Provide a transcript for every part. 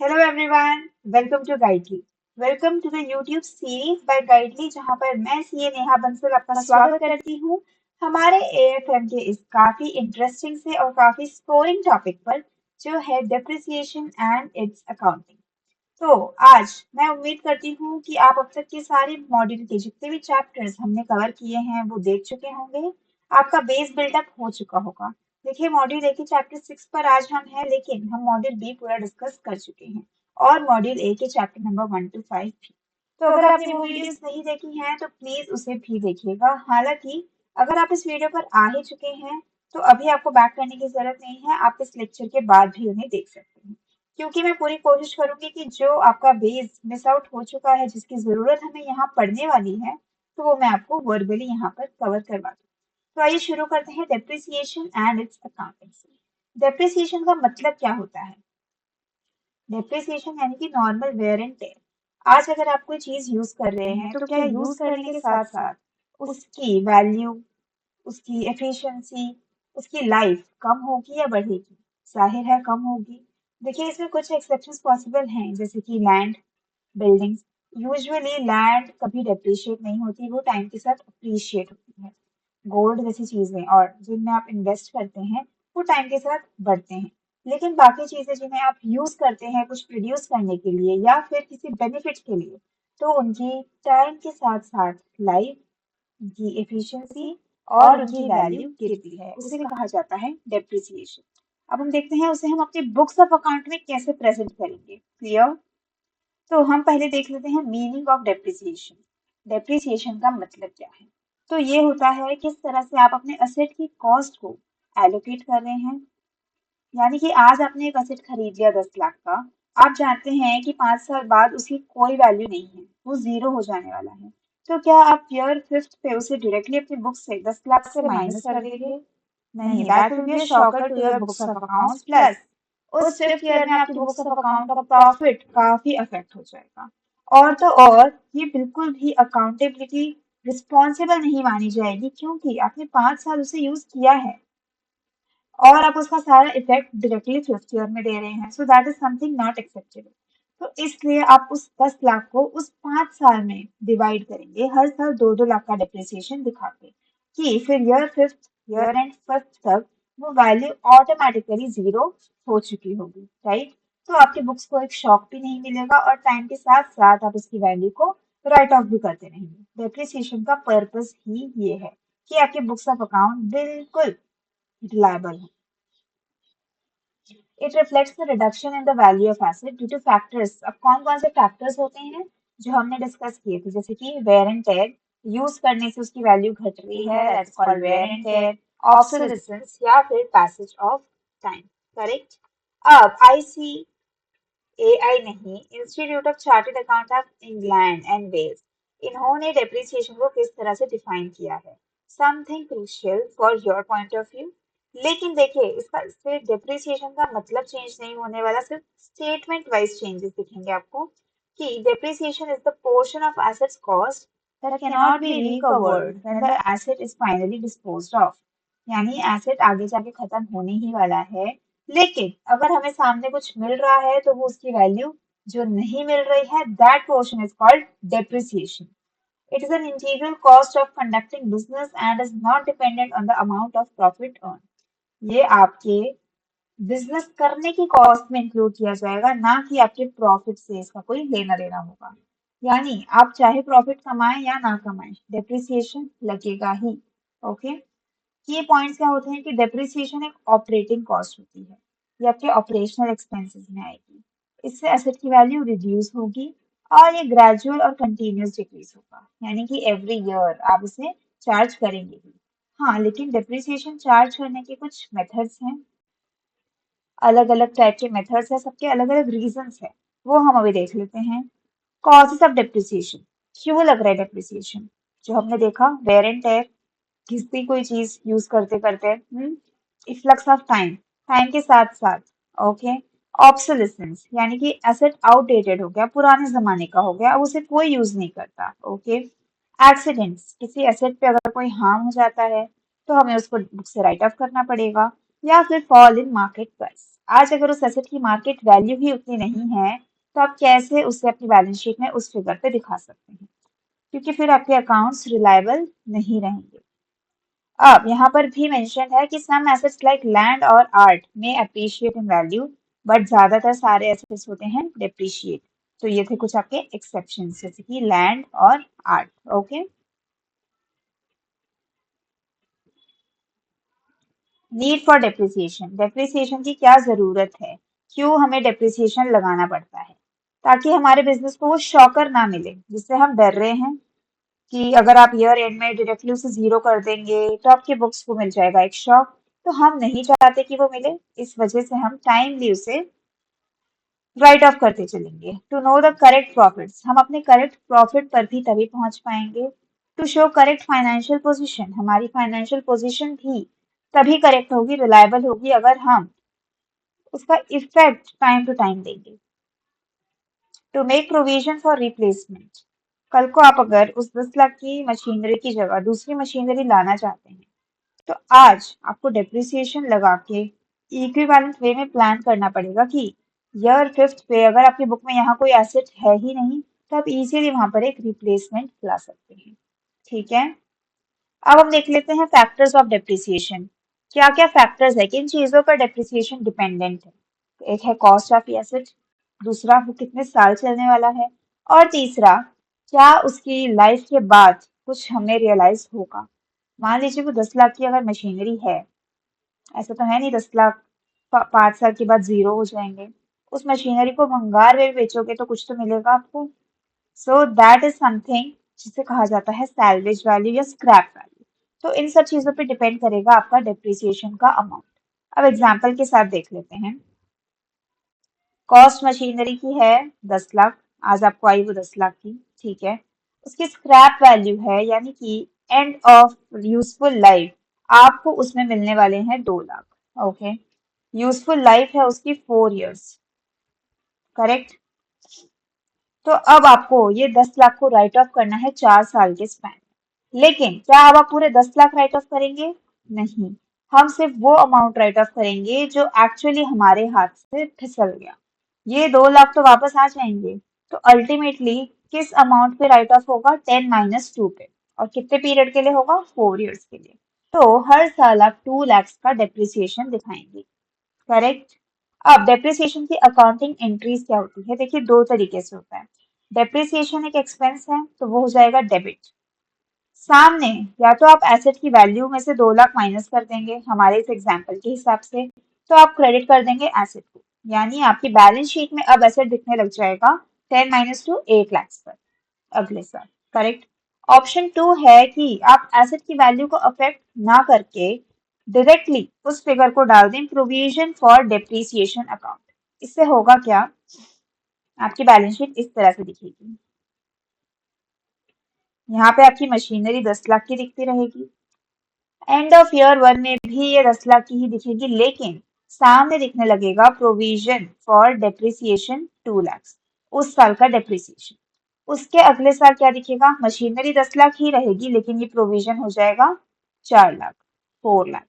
Hello everyone, welcome to Guidely. Welcome to the YouTube series by Guidely, जहां पर मैं CA Neha Bansal आपका स्वागत करती हूँ हमारे एएफएम के इस काफी इंटरेस्टिंग से और काफी स्कोरिंग टॉपिक पर, जो है डेप्रिसिएशन एंड इट्स अकाउंटिंग। तो आज मैं उम्मीद करती हूँ कि आप अब तक के सारे मॉड्यूल के जितने भी चैप्टर्स हमने कवर किए हैं वो देख चुके होंगे। आपका बेस बिल्डअप हो चुका होगा। देखिए, मॉड्यूल ए के चैप्टर 6 पर आज हम हैं, लेकिन हम मॉड्यूल बी पूरा डिस्कस कर चुके हैं और मॉड्यूल ए के चैप्टर नंबर 1 to 5 भी। तो अगर आपने वो वीडियोस नहीं देखी हैं तो प्लीज उसे भी देखिएगा। हालांकि अगर आप इस वीडियो पर आ ही चुके हैं तो अभी आपको बैक करने की जरूरत नहीं है, आप इस लेक्चर के बाद भी उन्हें देख सकते हैं, क्योंकि मैं पूरी कोशिश करूंगी कि जो आपका बेस मिस आउट हो चुका है, जिसकी जरूरत हमें यहाँ पढ़ने वाली है, तो वो मैं आपको वर्बली यहाँ पर कवर करवा दूँ। तो आइए शुरू करते हैं डेप्रिसिएशन एंड इट्स अकाउंटिंग से। डेप्रिसिएशन का मतलब क्या होता है? डेप्रिसिएशन यानी कि नॉर्मल वेयर एंड टेयर। आज अगर आप कोई चीज यूज कर रहे हैं तो क्या यूज करने के साथ साथ उसकी वैल्यू, उसकी एफिशिएंसी, उसकी लाइफ कम होगी या बढ़ेगी? जाहिर है कम होगी। देखिए, इसमें कुछ एक्सेप्शंस पॉसिबल हैं, जैसे कि लैंड, बिल्डिंग्स। यूजुअली लैंड कभी डेप्रिशिएट नहीं होती, वो टाइम के साथ अप्रिशिएट होती है। गोल्ड जैसी चीजें और जिनमें आप इन्वेस्ट करते हैं वो टाइम के साथ बढ़ते हैं। लेकिन बाकी चीजें जिन्हें आप यूज करते हैं कुछ प्रोड्यूस करने के लिए या फिर किसी बेनिफिट के लिए, तो उनकी टाइम के साथ साथ लाइफ, उनकी एफिशिएंसी और उनकी वैल्यू गिरती है। उसे कहा जाता है डेप्रिसिएशन। अब हम देखते हैं उसे हम अपनी बुक्स ऑफ अकाउंट में कैसे प्रेजेंट करेंगे। क्लियर? तो हम पहले देख लेते हैं मीनिंग ऑफ डेप्रिसिएशन। डेप्रिसिएशन का मतलब क्या है? तो ये होता है किस तरह से आप अपने असेट की कॉस्ट को एलोकेट कर रहे हैं। यानी कि आज आपने एक असेट खरीद लिया 10 लाख का, आप जानते हैं कि 5 साल बाद उसकी कोई वैल्यू नहीं है, वो जीरो हो जाने वाला है। तो क्या आप ईयर फिफ्थ पे उसे डायरेक्टली अपनी बुक से 10 लाख से माइनस कर देंगे? नहीं, that will be a shocker to your books of accounts. Plus उस फिफ्थ ईयर में आपकी बुक्स ऑफ अकाउंट का प्रॉफिट काफी अफेक्ट हो जाएगा। और तो और ये बिल्कुल भी अकाउंटेबिलिटी रिस्पॉन्सिबल नहीं मानी जाएगी, क्योंकि आपने 5 साल उसे यूज किया है और आप उसका सारा इफेक्ट डायरेक्टली फिफ्थ ईयर में दे रहे हैं। So that is something not acceptable. तो इसलिए आप उस 10 लाख को उस 5 साल में डिवाइड करेंगे, हर साल 2-2 लाख का डिप्रिसिएशन दिखा के, कि फिर year fifth, year and fifth तक वो वैल्यू ऑटोमेटिकली जीरो हो चुकी होगी, राइट? तो आपकी बुक्स को एक शॉक भी नहीं मिलेगा और टाइम के साथ साथ आप उसकी वैल्यू को राइट ऑफ भी करते रहेंगे। डेप्रिसिएशन का पर्पस ही ये है कि आपके बुक्स ऑफ अकाउंट बिल्कुल रिलायबल हो। It reflects the reduction in the value of asset due two factors. अब कौन कौन से फैक्टर्स होते हैं जो हमने डिस्कस किए थे, जैसे कि वेयर एंड टेयर, यूज करने से उसकी वैल्यू घट रही है, that's called wear and tear. Obsolescence या फिर पैसेज ऑफ टाइम। करेक्ट? अब आईसीएआई नहीं, Institute of Chartered Account of England and Wales, इन्होंने डेप्रिसिएशन को किस तरह से डिफाइन किया है। Something crucial for your point of view. लेकिन देखिए, इसका इससे डेप्रिसिएशन का मतलब चेंज नहीं होने वाला, सिर्फ स्टेटमेंट वाइज चेंजेस दिखेंगे आपको, कि depreciation is the portion of assets cost that can not be recovered when the asset is finally disposed of. यानी एसेट आगे जाके खत्म होने ही वाला है, लेकिन अगर हमें सामने कुछ मिल रहा है तो वो उसकी वैल्यू जो नहीं मिल रही है, that portion is called depreciation. It is an integral cost of conducting business and is not dependent on the amount of profit earned. ये आपके बिजनेस करने की कॉस्ट में इंक्लूड किया जाएगा, ना कि आपके प्रॉफिट से इसका कोई लेना देना होगा। यानी आप चाहे प्रॉफिट कमाएं या ना कमाएं, डेप्रिसिएशन लगेगा ही। ओके? ये पॉइंट्स क्या होते हैं कि डेप्रिसिएशन एक ऑपरेटिंग कॉस्ट होती है, ये आपके ऑपरेशनल एक्सपेंसेस में आएगी। इससे एसेट की वैल्यू रिड्यूस होगी और ये ग्रेजुअल और कंटिन्यूस डिक्रीज होगा, यानी कि एवरी ईयर आप इसे चार्ज करेंगे ही। हाँ, लेकिन डेप्रिसिएशन चार्ज करने के कुछ मेथड्स हैं, अलग अलग टाइप के मेथड्स हैं, सबके अलग अलग रीजंस हैं, वो हम अभी देख लेते हैं। कॉजेस ऑफ डेप्रिसिएशन, क्यों लग रहा है डेप्रिसिएशन? जो हमने देखा, वेयर एंड टेयर, घिसती कोई चीज यूज करते करते, इफ्लक्स ऑफ टाइम, टाइम के साथ साथ, ओके। ऑब्सोलेसेंस, यानी कि एसेट आउटडेटेड हो गया, पुराने जमाने का हो गया, अब उसे कोई यूज नहीं करता, ओके। एक्सीडेंट्स, किसी एसेट पे अगर कोई हार्म हो जाता है तो हमें उसको बुक से राइट ऑफ करना पड़ेगा, या फिर फॉल इन मार्केट प्राइस। आज अगर उस एसेट की मार्केट वैल्यू ही उतनी नहीं है, तो आप कैसे उसे अपनी बैलेंस शीट में उस फिगर पे दिखा सकते हैं, क्योंकि फिर आपके अकाउंट्स रिलायबल नहीं रहेंगे। अब यहाँ पर भी मेंशन है कि सम एसेट्स लाइक लैंड और आर्ट में अप्रिशिएट इन वैल्यू, बट ज्यादातर सारे एसेट्स होते हैं डेप्रिशिएट। तो ये थे कुछ आपके एक्सेप्शन, जैसे कि लैंड और art. Okay, need for depreciation, depreciation की क्या जरूरत है, क्यों हमें डेप्रिसिएशन लगाना पड़ता है? ताकि हमारे बिजनेस को वो शॉकर ना मिले जिससे हम डर रहे हैं कि अगर आप ईयर एंड में डायरेक्टली उसे जीरो कर देंगे तो आपके बुक्स को मिल जाएगा एक शॉक। तो हम नहीं चाहते कि वो मिले, इस वजह से हम टाइमली उसे राइट ऑफ करते चलेंगे। To know the correct profits, हम अपने करेक्ट प्रॉफिट पर भी तभी पहुंच पाएंगे। To show correct financial position, हमारी फाइनेंशियल पोजीशन भी तभी करेक्ट होगी, रिलायबल होगी, अगर हम उसका इफेक्ट टाइम टू टाइम देंगे। To make provision for replacement, कल को आप अगर उस 10 लाख की मशीनरी की जगह दूसरी मशीनरी लाना चाहते हैं, तो आज आपको डेप्रिसिएशन लगा के इक्विवेलेंट वे में प्लान करना पड़ेगा कि ईयर फिफ्थ पे अगर आपकी बुक में यहाँ कोई एसेट है ही नहीं, तो आप इजीली वहां पर एक रिप्लेसमेंट ला सकते हैं। ठीक है, अब हम देख लेते हैं फैक्टर्स ऑफ डेप्रिसिएशन। क्या क्या फैक्टर्स है, किन चीजों पर डेप्रिसिएशन डिपेंडेंट है? एक है कॉस्ट ऑफ एसेट, दूसरा वो कितने साल चलने वाला है, और तीसरा क्या उसकी लाइफ के बाद कुछ हमें रियलाइज होगा। मान लीजिए वो 10 लाख की अगर मशीनरी है, ऐसा तो है नहीं 10 लाख 5 साल के बाद जीरो हो जाएंगे। उस मशीनरी को भंगार में भी बेचोगे तो कुछ तो मिलेगा आपको। सो दैट इज समथिंग जिसे कहा जाता है सैल्वेज वैल्यू या स्क्रैप वैल्यू। तो इन सब चीजों पे डिपेंड करेगा आपका डेप्रिसिएशन का अमाउंट। अब एग्जाम्पल के साथ देख लेते हैं। कॉस्ट मशीनरी की है 10 लाख, आज आपको आई वो 10 लाख की, ठीक है। उसकी स्क्रैप वैल्यू है, यानी कि एंड ऑफ यूजफुल लाइफ, आपको उसमें मिलने वाले हैं 2 लाख। ओके, यूजफुल लाइफ है उसकी 4 इयर्स, करेक्ट। तो अब आपको ये 10 लाख को राइट ऑफ करना है 4 साल के स्पैन। लेकिन क्या अब आप पूरे 10 लाख राइट ऑफ करेंगे? नहीं, हम सिर्फ वो अमाउंट राइट ऑफ करेंगे जो एक्चुअली हमारे हाथ से फिसल गया। ये 2 लाख तो वापस आ जाएंगे। तो अल्टीमेटली किस अमाउंट पे राइट ऑफ होगा? 10 - 2 पे। और कितने पीरियड के लिए होगा? 4 इयर्स के लिए। तो हर साल आप 2 लाख का डेप्रिसिएशन दिखाएंगे, करेक्ट। अब डेप्रिसिएशन की अकाउंटिंग एंट्रीज क्या होती है? देखिए, दो तरीके से होता है। डेप्रिसिएशन एक एक्सपेंस है, तो वो हो जाएगा डेबिट। सामने या तो आप एसेट की वैल्यू में से 2 लाख माइनस कर देंगे, हमारे इस एग्जाम्पल के हिसाब से, तो आप क्रेडिट कर देंगे एसेट को, यानी आपकी बैलेंस शीट में अब एसेट दिखने लग जाएगा 10 - 2 8 लाख पर अगले साल, करेक्ट। ऑप्शन 2 है कि आप एसेट की वैल्यू को अफेक्ट ना करके डायरेक्टली उस फिगर को डाल दें प्रोविजन फॉर डेप्रिसिएशन अकाउंट। इससे होगा क्या? आपकी बैलेंस शीट इस तरह से दिखेगी। यहाँ पे आपकी मशीनरी 10 लाख की दिखती रहेगी, एंड ऑफ ईयर 1 में भी ये 10 लाख की ही दिखेगी, लेकिन सामने दिखने लगेगा प्रोविजन फॉर डेप्रिसिएशन 2 लाख, उस साल का डेप्रिसिएशन। उसके अगले साल क्या दिखेगा? मशीनरी 10 लाख ही रहेगी, लेकिन ये प्रोविजन हो जाएगा 4 लाख, 4 लाख।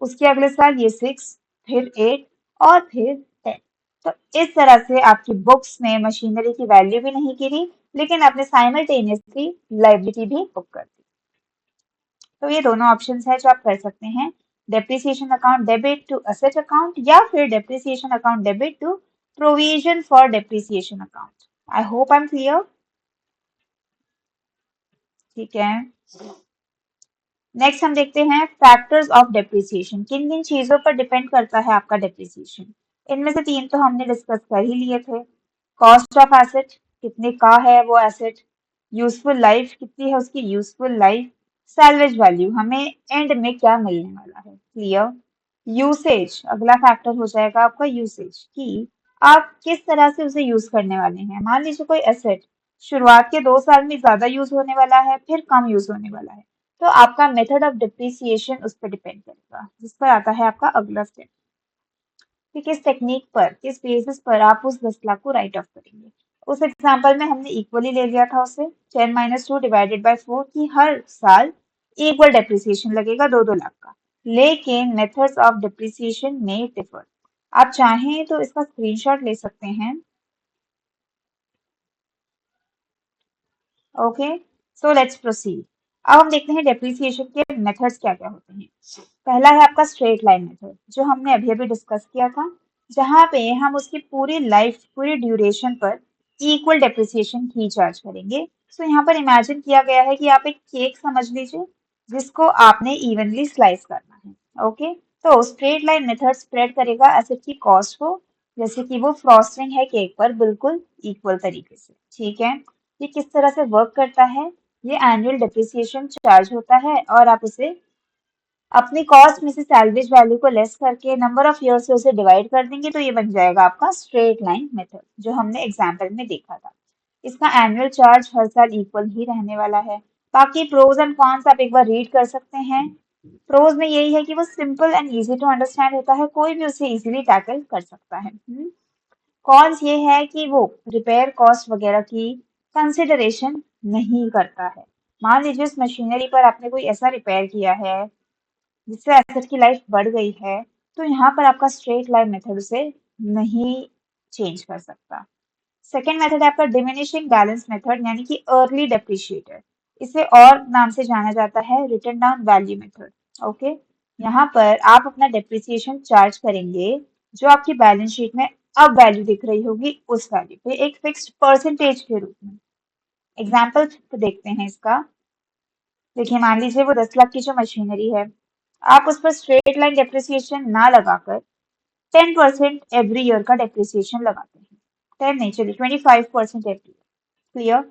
उसके अगले साल ये 6, फिर 8 और फिर 10। तो इस तरह से आपकी बुक्स में मशीनरी की वैल्यू भी नहीं गिरी, लेकिन आपने साइमल्टेनियसली लाइबिलिटी भी बुक कर दी। तो ये दोनों ऑप्शंस है जो आप कर सकते हैं। Depreciation account debit to asset account, या फिर depreciation account debit to provision for depreciation account. I hope I am clear. ठीक है, नेक्स्ट हम देखते हैं फैक्टर्स ऑफ डेप्रिसिएशन। किन किन चीजों पर डिपेंड करता है आपका डेप्रिसिएशन? इनमें से 3 तो हमने डिस्कस कर ही लिए थे। कॉस्ट ऑफ एसेट, कितने का है वो एसेट। यूजफुल लाइफ, कितनी है उसकी यूजफुल लाइफ। सैलवेज वैल्यू, हमें एंड में क्या मिलने वाला है। क्लियर। यूसेज, अगला फैक्टर हो जाएगा आपका यूसेज, कि आप किस तरह से उसे यूज करने वाले हैं। मान लीजिए कोई एसेट शुरुआत के 2 साल में ज्यादा यूज होने वाला है, फिर कम यूज होने वाला है, तो आपका मेथड ऑफ डिप्रिसिएशन उस पर डिपेंड करेगा, जिस पर आता है आपका अगला स्टेप कि किस टेक्निक पर, किस बेसिस पर आप उस 10 लाख को राइट ऑफ करेंगे। उस एग्जाम्पल में हमने इक्वली ले लिया था उसे, 10 - 2 डिवाइडेड बाय 4, की हर साल इक्वल डेप्रिसिएशन लगेगा 2-2 लाख का। लेकिन मेथड्स ऑफ डिप्रिसिएशन में डिफर। आप चाहें तो इसका स्क्रीनशॉट ले सकते हैं। Okay, so let's proceed. अब हम देखते हैं डेप्रिसिएशन के मेथड्स क्या क्या होते हैं। पहला है आपका स्ट्रेट लाइन मेथड, जो हमने अभी अभी डिस्कस किया था, जहाँ पे हम उसकी पूरी लाइफ, पूरी ड्यूरेशन पर इक्वल डेप्रिसिएशन ही चार्ज करेंगे। सो यहाँ पर इमेजिन किया गया है कि आप एक केक समझ लीजिए, जिसको आपने इवनली स्लाइस करना है। ओके, तो स्ट्रेट लाइन मेथड स्प्रेड करेगा एसेट की कॉस्ट को, जैसे कि वो फ्रॉस्टिंग है केक पर, बिल्कुल इक्वल तरीके से। ठीक है, ये किस तरह से वर्क करता है? ये एनुअल डेप्रिसिएशन चार्ज होता है और आप उसे अपनी कॉस्ट में से सैलवेज वैल्यू को लेस करके नंबर ऑफ ईयर से उसे डिवाइड कर देंगे, तो ये बन जाएगा आपका स्ट्रेट लाइन मेथड, जो हमने एग्जाम्पल में देखा था। इसका एनुअल चार्ज हर साल इक्वल ही रहने वाला है। बाकी प्रोज एंड कॉन्स आप एक बार रीड कर सकते हैं। प्रोज में यही है कि वो simple and easy to understand होता है, कोई भी उसे इजीली टैकल कर सकता है। कॉन्स ये है कि वो रिपेयर कॉस्ट वगैरह की कंसिडरेशन नहीं करता है। मान लीजिए उस मशीनरी पर आपने कोई ऐसा रिपेयर किया है जिससे एसेट की लाइफ बढ़ गई है, तो यहाँ पर आपका स्ट्रेट लाइन मेथड उसे नहीं चेंज कर सकता। सेकेंड मेथड है आपका डिमिनिशिंग बैलेंस मेथड, यानी कि अर्ली डेप्रिशिएटर। इसे और नाम से जाना जाता है return down value method. Okay, यहाँ पर आप अपना डेप्रिसिएशन चार्ज करेंगे, जो आपकी बैलेंस शीट में अब वैल्यू दिख रही होगी उस वैल्यू पे, एक फिक्स्ड परसेंटेज के रूप में। एग्जाम्पल देखते हैं इसका। देखिए, मान लीजिए वो 10 लाख की जो मशीनरी है, आप उस पर स्ट्रेट लाइन डेप्रिसिएशन ना लगाकर 10% एवरी ईयर का डेप्रिसिएशन लगाते हैं। 10 नहीं, चलिए 25% एवरी ईयर। क्लियर?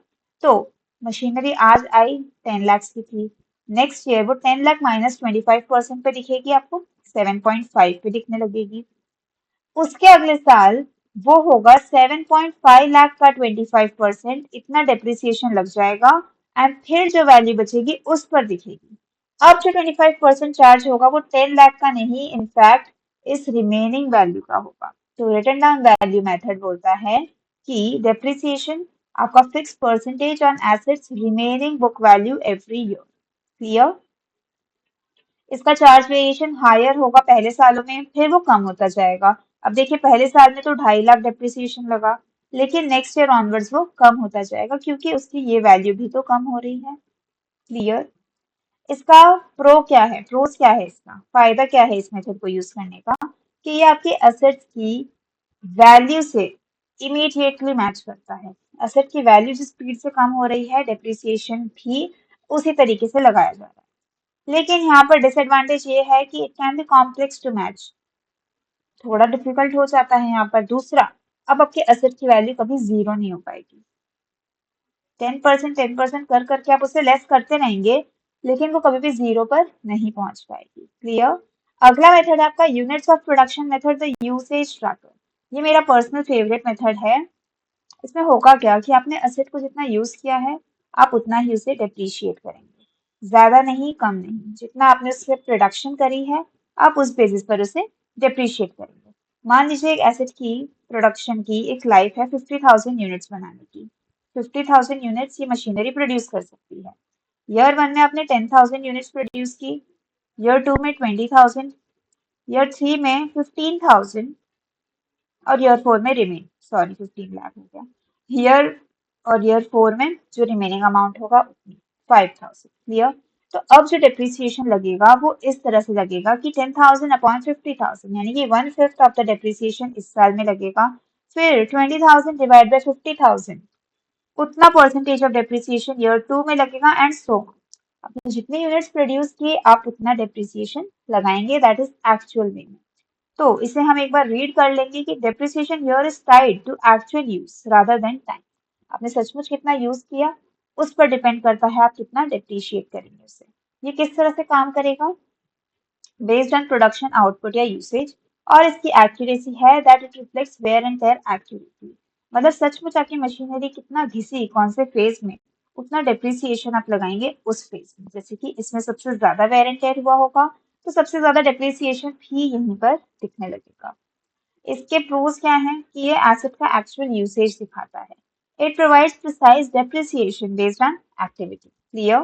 तो मशीनरी आज आई 10 लाख की थी, नेक्स्ट ईयर वो 10 लाख माइनस 25% पे दिखेगी, आपको 7.5 पे दिखने लगेगी। उसके अगले साल वो होगा 7.5 लाख का 25%, इतना डेप्रिसिएशन लग जाएगा एंड फिर जो वैल्यू बचेगी उस पर दिखेगी। अब जो 25% चार्ज होगा वो 10 लाख का नहीं, इनफैक्ट इस रिमेनिंग वैल्यू का होगा। तो रिटर्न डाउन वैल्यू मेथड बोलता है कि डेप्रिसिएशन आपका fix percentage on assets remaining book value every year. Clear? इसका चार्ज वेरिएशन हायर होगा पहले सालों में, फिर वो कम होता जाएगा। अब देखिए, पहले साल में तो 2.5 लाख डेप्रिसिएशन लगा, लेकिन नेक्स्ट ईयर ऑनवर्ड्स वो कम होता जाएगा, क्योंकि उसकी ये वैल्यू भी तो कम हो रही है। क्लियर? इसका प्रो क्या है, प्रोस क्या है, इसका फायदा क्या है इस मेथड को यूज करने का, कि ये आपके एसेट्स की वैल्यू से इमीडिएटली मैच करता है। एसेट की वैल्यू जिस स्पीड से कम हो रही है, डेप्रिसिएशन भी उसी तरीके से लगाया जा रहा है। लेकिन यहाँ पर डिसएडवांटेज ये है कि it can be complex to match, थोड़ा डिफिकल्ट हो जाता है यहाँ पर। दूसरा, अब आपके एसेट की वैल्यू कभी जीरो नहीं हो पाएगी। 10% कर करके आप उसे लेस करते रहेंगे, लेकिन वो कभी भी जीरो पर नहीं पहुंच पाएगी। क्लियर? अगला मेथड है आपका units of production method, the usage tracker. ये मेरा पर्सनल फेवरेट मेथड है। इसमें होगा क्या कि आपने एसेट को जितना यूज किया है, आप उतना ही उसे डेप्रिशिएट करेंगे, ज्यादा नहीं, कम नहीं। जितना आपने उससे प्रोडक्शन करी है, आप उस बेसिस पर उसे डेप्रिशिएट करेंगे। मान लीजिए एक एसेट की प्रोडक्शन की एक लाइफ है 50,000 यूनिट्स बनाने की। 50,000 यूनिट्स ये मशीनरी प्रोड्यूस कर सकती है। ईयर वन में आपने 10,000 यूनिट्स प्रोड्यूस की, ईयर टू में 20,000, ईयर थ्री में 15,000 और ईयर फोर में रिमेन, सॉरी 15 लाख हो गया। ईयर और ईयर फोर में जो रिमेनिंग अमाउंट होगा 5,000। क्लियर? तो अब जो डेप्रिसिएशन लगेगा वो इस तरह से लगेगा कि 10,000 अपॉन 50,000, यानी कि 1/5 ऑफ द डेप्रिसिएशन इस साल में लगेगा। फिर 20,000 डिवाइड बाई 50,000, उतना percentage of depreciation year two में लगेगा एंड सो। आपने जितने यूनिट्स प्रोड्यूस किए, आप उतना डेप्रिसिएशन लगाएंगे, दैट इज एक्चुअल में। तो इसे हम एक बार रीड कर लेंगे कि depreciation here is tied to actual use rather than time. आपने सचमुच कितना यूज किया, उस पर डिपेंड करता है आप कितना डेप्रिशिएट करेंगे उसे। ये किस तरह से काम करेगा? बेस्ड ऑन प्रोडक्शन आउटपुट या यूसेज, और इसकी एक्यूरेसी है that it reflects wear and tear accurately. मतलब सचमुच आपकी मशीनरी कितना घिसी, कौन से फेज में, उतना डेप्रिसिएशन आप लगाएंगे उस फेज में। जैसे कि इसमें सबसे ज्यादा वेयर एंड टेयर हुआ होगा, तो सबसे ज्यादा डेप्रिसिएशन भी यहीं पर दिखने लगेगा। इसके प्रोज क्या हैं कि ये एसेट का एक्चुअल यूसेज दिखाता है। It provides precise depreciation based on activity. Clear?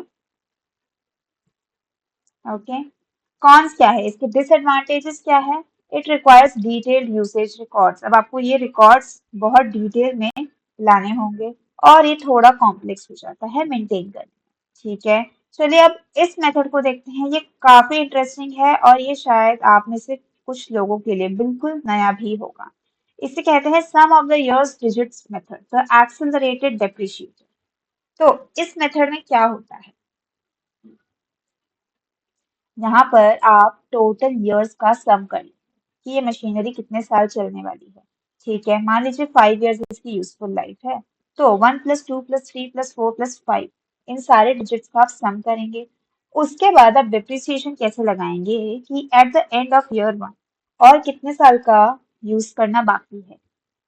Okay. Cons क्या है, इसके डिसएडवांटेजेस क्या है? It requires detailed usage records. अब आपको ये रिकॉर्ड्स बहुत डिटेल में लाने होंगे और ये थोड़ा कॉम्प्लेक्स हो जाता है मेंटेन करने में। ठीक है, चलिए अब इस मेथड को देखते हैं। ये काफी इंटरेस्टिंग है और ये शायद आप में से कुछ लोगों के लिए बिल्कुल नया भी होगा। इसे कहते हैं sum of the years digits method, the accelerated depreciator. तो इस मेथड में क्या होता है, यहाँ पर आप टोटल ईयर्स का सम कर लें कि ये मशीनरी कितने साल चलने वाली है। ठीक है, मान लीजिए 5 ईयर्स इसकी यूजफुल लाइफ है, तो 1 + 2 + 3 + 4 + 5 इन सारे डिजिट्स का आप सम करेंगे। उसके बाद आप डिप्रिसिएशन कैसे लगाएंगे कि at the end of year 1 और कितने साल का यूज करना बाकी है,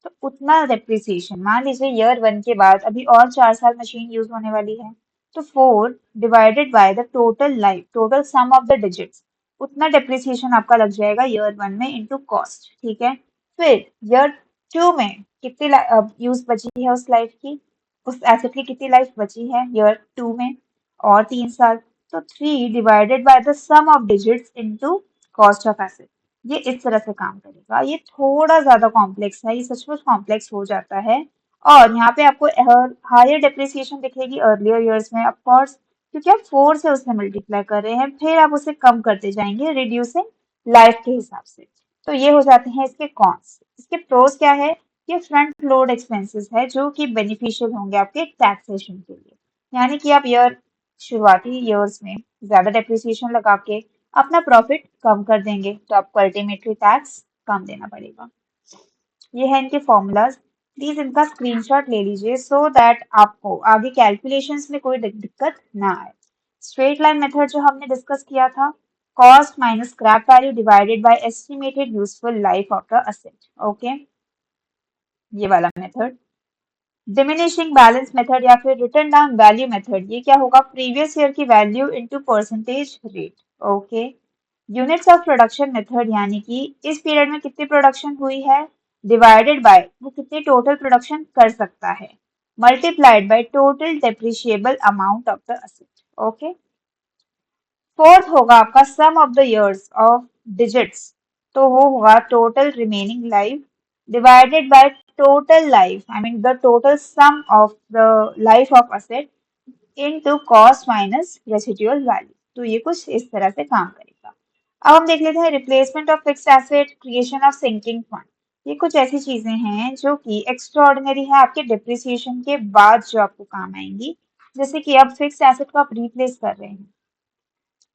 तो उतना डेप्रिसिएशन। मान लीजिए ईयर 1 के बाद अभी और 4 साल मशीन यूज होने वाली है, तो 4 divided by the total life, total sum of the digits, उतना डेप्रिसिएशन आपका लग जाएगा ईयर 1 में इनटू कॉस्ट। ठीक है, फिर ईयर 2 में कितनी यूज बची है उस लाइफ की, उस एसेट की कितनी लाइफ बची है ईयर 2 में, और 3 साल, तो 3 divided by the sum of digits into cost of asset. ये इस तरह से काम करेगा। ये थोड़ा ज्यादा कॉम्प्लेक्स है, ये सचमुच कॉम्प्लेक्स हो जाता है। और यहाँ पे आपको हायर डेप्रिसिएशन दिखेगी अर्लियर ईयर्स में, ऑफ कोर्स, क्योंकि आप 4 से उसे मल्टीप्लाई कर रहे हैं, फिर आप उसे कम करते जाएंगे रिड्यूसिंग लाइफ के हिसाब से। तो ये हो जाते हैं इसके कॉन्स। इसके प्रोस क्या है, ये फ्रंट लोड एक्सपेंसेस है जो कि बेनिफिशियल होंगे आपके टैक्सेशन के लिए। यानी कि आप शुरुआती ईयर्स में ज्यादा डेप्रिसिएशन लगा के अपना प्रॉफिट कम कर देंगे, तो आपको अल्टीमेटली टैक्स कम देना पड़ेगा। ये है इनके फॉर्मूलाज, प्लीज इनका स्क्रीनशॉट ले लीजिए सो दैट आपको आगे कैलकुलेशंस में कोई दिक्कत ना आए। स्ट्रेट लाइन मेथड जो हमने डिस्कस किया था, cost minus scrap value divided by estimated useful life of the asset. Okay, ये वाला मेथड। डिमिनिशिंग बैलेंस मेथड या फिर रिटर्न डाउन वैल्यू मेथड, ये क्या होगा, प्रीवियस ईयर की value into percentage rate. Okay, units of production method, यानी कि इस पीरियड में कितनी प्रोडक्शन हुई है डिवाइडेड बाय वो कितनी टोटल प्रोडक्शन कर सकता है, multiplied by total depreciable amount of the asset. Okay, fourth होगा आपका sum of the years of digits, तो वो होगा total remaining life divided by total life, I mean the total sum of the life of asset into cost minus residual value. तो ये कुछ इस तरह से काम करेगा। अब हम देख लेते हैं replacement of fixed asset, creation of sinking fund. ये कुछ ऐसी चीजें हैं जो कि एक्स्ट्राऑर्डिनरी है आपके डिप्रिसिएशन के बाद जो आपको काम आएंगी। जैसे कि अब फिक्स्ड एसेट को आप रिप्लेस कर रहे हैं,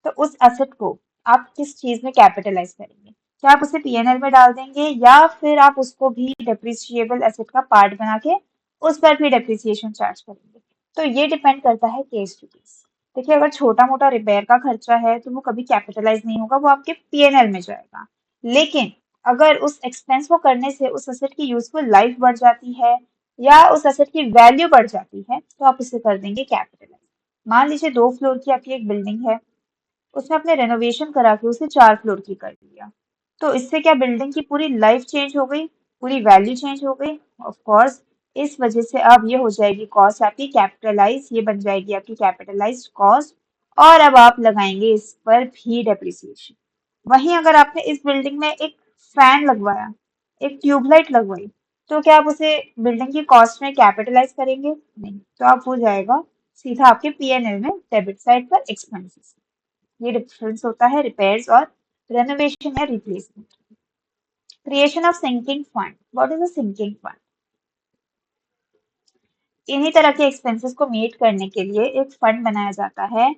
तो उस एसेट को आप किस चीज में कैपिटलाइज करेंगे, क्या आप उसे पीएनएल में डाल देंगे या फिर आप उसको भी डेप्रिसिएबल एसेट का पार्ट बना के उस पर भी डेप्रिसिएशन चार्ज करेंगे। तो ये डिपेंड करता है केस टू केस। देखिए, अगर छोटा मोटा रिपेयर का खर्चा है तो वो कभी कैपिटलाइज नहीं होगा, वो आपके पीएनएल में जाएगा। लेकिन अगर उस एक्सपेंस को करने से उस एसेट की यूजफुल लाइफ बढ़ जाती है या उस एसेट की वैल्यू बढ़ जाती है, तो आप उसे कर देंगे कैपिटलाइज। मान लीजिए 2 फ्लोर की आपकी एक बिल्डिंग है, उसने अपने रेनोवेशन करा के उसे 4 फ्लोर की कर दिया, तो इससे क्या बिल्डिंग की पूरी लाइफ चेंज हो गई, पूरी वैल्यू चेंज हो गई? Of course. इस वजह से अब ये हो जाएगी कॉस्ट आपकी कैपिटलाइज, ये बन जाएगी आपकी कैपिटलाइज्ड कॉस्ट, और अब आप लगाएंगे इस पर भी डेप्रिसिएशन। वहीं अगर आपने इस बिल्डिंग में एक फैन लगवाया, एक ट्यूबलाइट लगवाई, तो क्या आप उसे बिल्डिंग की कॉस्ट में कैपिटलाइज करेंगे? नहीं, तो आप हो जाएगा सीधा आपके पीएनएल में डेबिट साइड पर एक्सपेंसेस। ये डिफरेंस होता है रिपेयर्स और रेनोवेशन या replacement. Creation of sinking fund, what is a sinking fund? इन्हीं तरह के एक्सपेंसेस को मीट करने के लिए एक फंड बनाया जाता है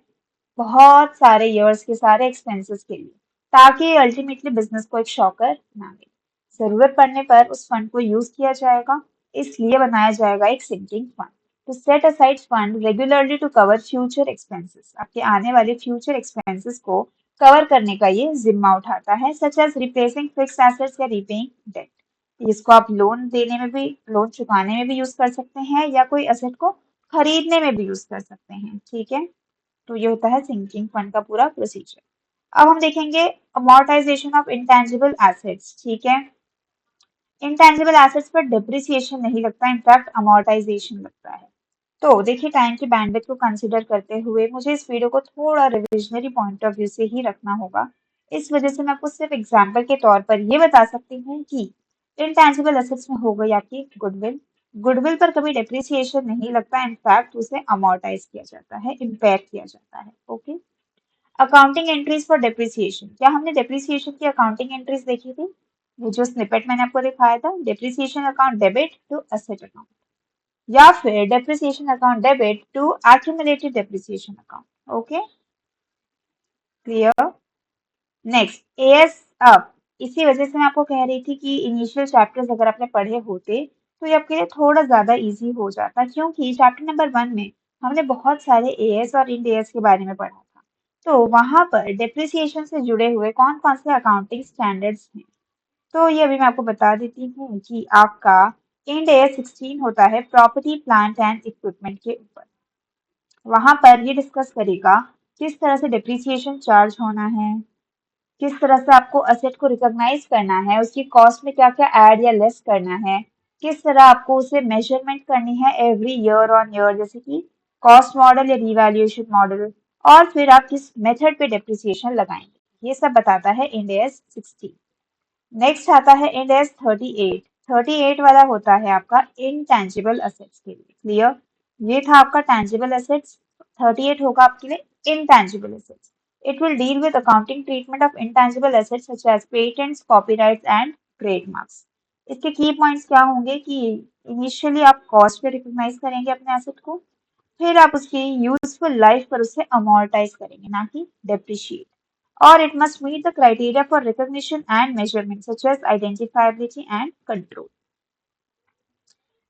बहुत सारे इयर्स के सारे एक्सपेंसेस के लिए, ताकि अल्टीमेटली बिजनेस को एक शॉकर ना दे। जरूरत पड़ने पर उस फंड को यूज किया जाएगा, इसलिए बनाया जाएगा एक sinking fund. To set aside fund regularly to cover future expenses, आपके आने वाले फ्यूचर एक्सपेंसेस को कवर करने का ये जिम्मा उठाता है, such as replacing fixed assets या रीपेइंग डेट। इसको आप लोन देने में भी, लोन चुकाने में भी यूज कर सकते हैं या कोई एसेट को खरीदने में भी यूज कर सकते हैं। ठीक है, तो ये होता है सिंकिंग फंड का पूरा प्रोसीजर। अब हम देखेंगे अमोर्टाइजेशन ऑफ इंटेंजिबल एसेट्स। ठीक है, इंटेंजिबल एसेट्स पर डिप्रिसिएशन नहीं लगता, इनफैक्ट अमोर्टाइजेशन लगता है। तो देखिए, टाइम की बैंडविड्थ को कंसीडर करते हुए मुझे इस वीडियो को थोड़ा रिविजनरी पॉइंट ऑफ व्यू से ही रखना होगा, इस वजह से मैं आपको सिर्फ एग्जाम्पल के तौर पर ये बता सकती हूँ कि इनटैंजिबल एसेट्स में हो गई आपकी गुडविल। गुडविल पर कभी डेप्रिसिएशन नहीं लगता, इनफैक्ट उसे अमोर्टाइज किया जाता है, इम्पेयर किया जाता है। Okay. Accounting entries for depreciation, क्या हमने डेप्रिसिएशन की अकाउंटिंग एंट्रीज देखी थी? वो जो स्निपेट मैंने आपको दिखाया था, depreciation account debit to asset account, या फिर depreciation account debit to accumulated depreciation account. Okay, clear. Next, AS अप। इसी वजह से मैं आपको कह रही थी कि इनिशियल चैप्टर्स अगर आपने पढ़े होते तो ये आपके लिए थोड़ा ज्यादा इजी हो जाता, क्योंकि चैप्टर नंबर 1 में हमने बहुत सारे एएस और इंड एएस के बारे में पढ़ा था। तो वहां पर डेप्रिसिएशन से जुड़े हुए कौन कौन से अकाउंटिंग स्टैंडर्ड्स हैं, तो ये अभी मैं आपको बता देती हूँ कि आपका इंड एएस 16 होता है प्रॉपर्टी प्लांट एंड इक्विपमेंट के ऊपर। वहां पर ये डिस्कस करेगा किस तरह से डेप्रिसिएशन चार्ज होना है, किस तरह से आपको असेट को रिकॉग्नाइज करना है, उसकी कॉस्ट में क्या क्या ऐड या लेस करना है, किस तरह आपको उसे मेजरमेंट करनी है एवरी ईयर ऑन ईयर, जैसे कि कॉस्ट मॉडल या रिवैल्यूएशन मॉडल, और फिर आप किस मेथड पे डेप्रिसिएशन लगाएंगे, ये सब बताता है इंड एएस 16। नेक्स्ट आता है इंड एस 38। 38 वाला होता है आपका इनटैंजिबल असेट्स के लिए। क्लियर, ये था आपका टैंजिबल असेट्स, 38 होगा आपके लिए intangible assets. It will deal with accounting treatment of intangible assets such as patents, copyrights and trademarks. इसके की पॉइंट्स क्या होंगे कि इनिशियली आप कॉस्ट पे रिकॉग्नाइज करेंगे अपने एसेट को, फिर आप उसकी यूजफुल लाइफ पर उसे अमोर्टाइज करेंगे, ना कि depreciate. Or it must meet the criteria for recognition and measurement such as identifiability and control.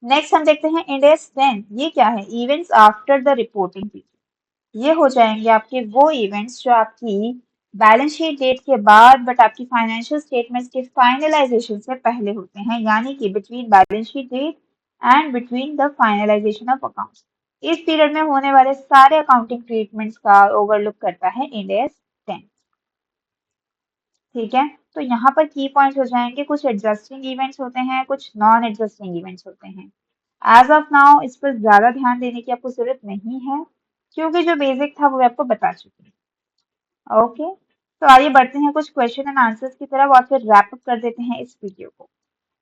Next हम देखते हैं इंड एस 10। ये क्या है? Events after the reporting period. ये हो जाएंगे आपके वो इवेंट्स जो आपकी बैलेंस शीट डेट के बाद बट आपकी फाइनेंशियल स्टेटमेंट्स के फाइनलाइजेशन से पहले होते हैं, यानी कि between balance sheet date and between the finalisation of accounts. इस पीरियड में होने वाले सारे अकाउंटिंग ट्रीटमेंट्स का ओवरलुक करता है इंड एस 10। ठीक है, तो यहाँ पर की पॉइंट्स हो जाएंगे, कुछ एडजस्टिंग इवेंट्स होते हैं, कुछ नॉन एडजस्टिंग इवेंट्स होते हैं। एज ऑफ नाउ इस पर ज्यादा ध्यान देने की आपको जरूरत नहीं है, क्योंकि जो बेसिक था वो आपको बता चुकी है। ओके, तो आइए बढ़ते हैं कुछ क्वेश्चन एंड आंसर्स की तरफ और फिर रैप अप कर देते हैं इस वीडियो को।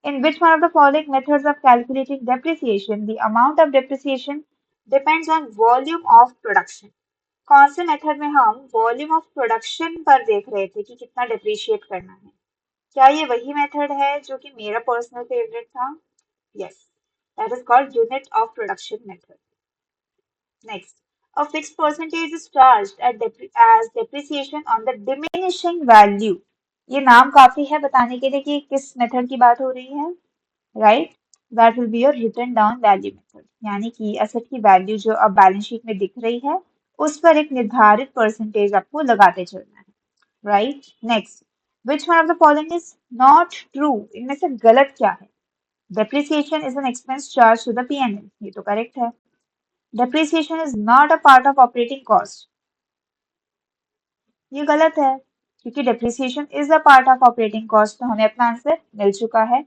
In which one of the following methods of calculating depreciation, the amount of depreciation depends on volume of production? कौन से मेथड में हम वॉल्यूम ऑफ प्रोडक्शन पर देख रहे थे कि कितना डिप्रिशिएट करना है? क्या ये वही मेथड है जो कि मेरा पर्सनल फेवरेट था? Yes, that is called unit of production method. Next, a fixed percentage is charged as depreciation on the diminishing value. ये नाम काफी है बताने के लिए कि किस मेथड की बात हो रही है, right? That will be your written down value method, यानी कि एसेट की वैल्यू जो अब बैलेंस शीट में दिख रही है उस पर एक निर्धारित परसेंटेज आपको लगाते चलना है, right? Next, which one of the following is not true? इनमें से गलत क्या है? Depreciation is an expense charge to the PNL, ये तो करेक्ट है। Depreciation is not a part of operating cost, ये गलत है, क्योंकि depreciation is a part of operating cost, तो हमें अपना आंसर मिल चुका है।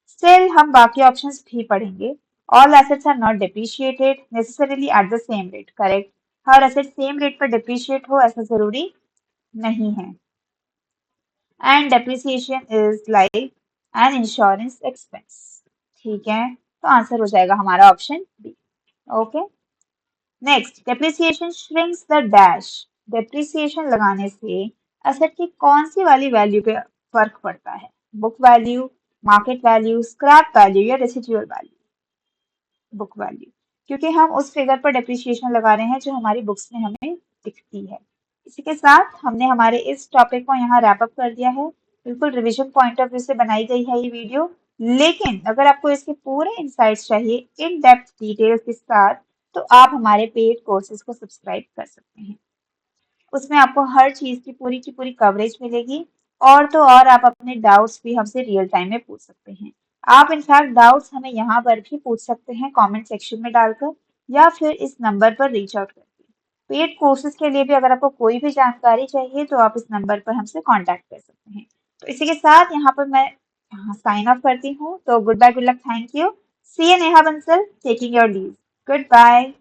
स्टिल हम बाकी ऑप्शंस भी पढ़ेंगे। All assets are not depreciated necessarily at the same rate, correct. हर एसेट सेम रेट पर डेप्रिशिएट हो ऐसा जरूरी नहीं है। And depreciation is like an insurance expense. ठीक है, तो आंसर हो जाएगा हमारा option B. Okay, next, depreciation shrinks the dash. Depreciation लगाने से एसेट की कौन सी वाली वैल्यू पे फर्क पड़ता है? Book value, market value, scrap value या रेसिडुअल वैल्यू? बुक वैल्यू, क्योंकि हम उस फिगर पर डेप्रिसिएशन लगा रहे हैं जो हमारी बुक्स में हमें दिखती है। इसी के साथ हमने हमारे इस टॉपिक को यहाँ रैप अप कर दिया है। बिल्कुल रिवीजन पॉइंट ऑफ व्यू से बनाई गई है ये वीडियो, लेकिन अगर आपको इसके पूरे इंसाइट्स चाहिए इन डेप्थ डिटेल्स के साथ, तो आप हमारे पेड कोर्सेज को सब्सक्राइब कर सकते हैं। उसमें आपको हर चीज की पूरी कवरेज मिलेगी, और तो और आप अपने डाउट्स भी हमसे रियल टाइम में पूछ सकते हैं। आप इनफैक्ट डाउट्स हमें यहाँ पर भी पूछ सकते हैं कमेंट सेक्शन में डालकर, या फिर इस नंबर पर रीच आउट करके। पेड कोर्सेज के लिए भी अगर आपको कोई भी जानकारी चाहिए तो आप इस नंबर पर हमसे कांटेक्ट कर सकते हैं। तो इसी के साथ यहाँ पर मैं साइन ऑफ करती हूँ। तो goodbye, good luck, thank you, see you Neha Bansal taking your leave, good bye.